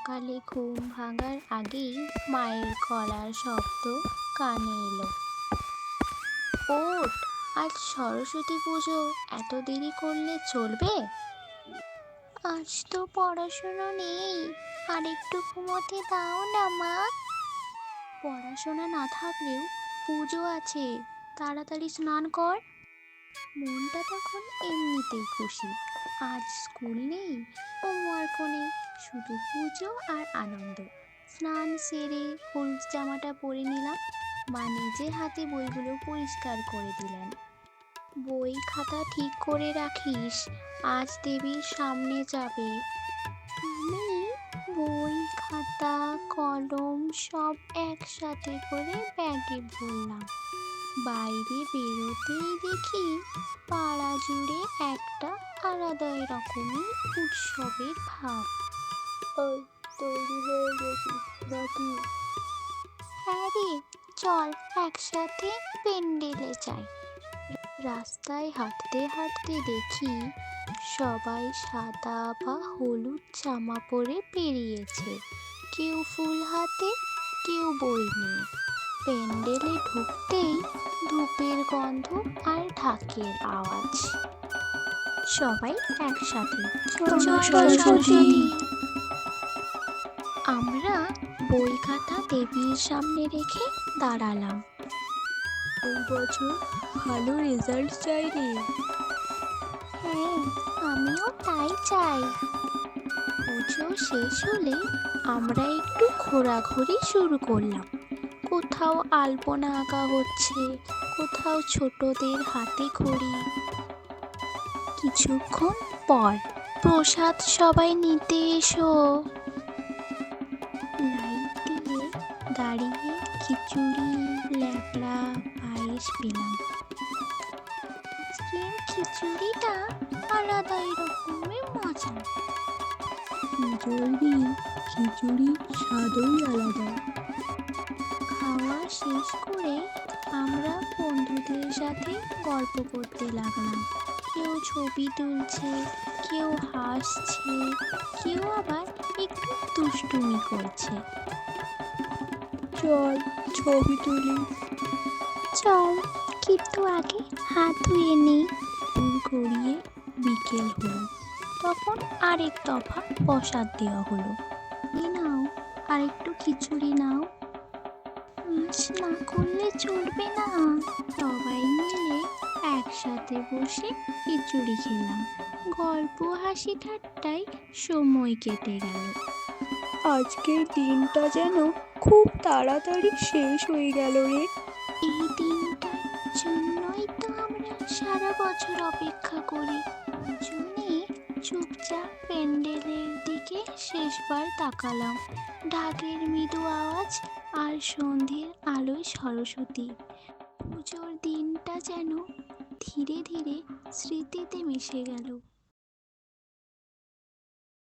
সকালে ঘুম ভাঙার আগেই মায়ের গলার শব্দ কানে এলো। ওঠ, আজ সরস্বতী পুজো, এত দেরি করলে চলবে? আজ তো পড়াশোনা নেই, আর একটু ঘুমোতে দাও না মা। পড়াশোনা না থাকলেও পুজো আছে, তাড়াতাড়ি স্নান কর। মনটা তখন এমনিতেই খুশি। আজ স্কুল নেই, হোমওয়ার্কও নেই, শুধু পুজো আর আনন্দ। স্নান সেরে হলুদ জামাটা পরে নিলাম। মা নিজে হাতে বইগুলো পরিষ্কার করে দিলেন। বই খাতা ঠিক করে রাখিস, আজ দেবীর সামনে যাবে। আমি বই খাতা কলম সব একসাথে করে ব্যাগে ভরলাম। বাইরে বেরোতেই দেখি পাড়া জুড়ে একটা আলাদাই রকমের উৎসবের ভাব। আর তৈরি হয়ে গেছিস নাকি? হ্যাঁ রে, চল একসাথে প্যান্ডেলে যাই। রাস্তায় হাঁটতে হাঁটতে দেখি সবাই সাদা বা হলুদ জামা পরে বেরিয়েছে, কেউ ফুল হাতে, কেউ বই নিয়ে। প্যান্ডেলে ঢুকতেই ধূপের গন্ধ আর ঢাকের আওয়াজ। সবাই একসাথে জয় সরস্বতী। আমরা বই খাতা দেবীর সামনে রেখে দাঁড়ালাম। এই বছর ভালো রেজাল্ট চাই রে। হ্যাঁ, আমিও তাই চাই। পুজো শেষ হলে আমরা একটু ঘোরাঘুরি শুরু করলাম। কোথাও আলপনা আঁকা হচ্ছে, কোথাও ছোটদের হাতে খড়ি। কিছুক্ষণ পর প্রসাদ সবাই নিতে এসো। লাইন দিয়ে দাঁড়িয়ে খিচুড়ি, ল্যাপড়া, পায়েস পেলাম। আজকের খিচুড়িটা আলাদাই রকমের মজা। পুজোর দিন খিচুড়ির স্বাদই আলাদা। খাওয়া শেষ করে আমরা বন্ধুদের সাথে গল্প করতে লাগলাম। কেউ ছবি তুলছে, কেউ হাসছে, কেউ আবার একটু দুষ্টুমি করছে। চল ছবি তুলি। চল, কিন্তু আগে হাত ধুয়ে নিই। ফুল গড়িয়ে বিকেল হলো, তখন আরেক দফা প্রসাদ দেওয়া হলো। এই নাও, আর একটু খিচুড়ি নাও। মিস না করলে চলবে না। সবাই মিলে একসাথে বসে খিচুড়ি খেলাম। গল্প হাসি ঠাট্টায় সময় কেটে গেল। আজকের দিনটা যেন খুব তাড়াতাড়ি শেষ হয়ে গেল রে। এই দিনটার জন্যই তো আমরা সারা বছর অপেক্ষা করি। শুনে চুপচাপ প্যান্ডেলের দিকে শেষবার তাকালাম। ঢাকের মৃদু আওয়াজ আর সন্ধ্যের আলোয় সরস্বতী। পুজোর দিনটা যেন ধীরে ধীরে স্মৃতিতে মিশে গেল।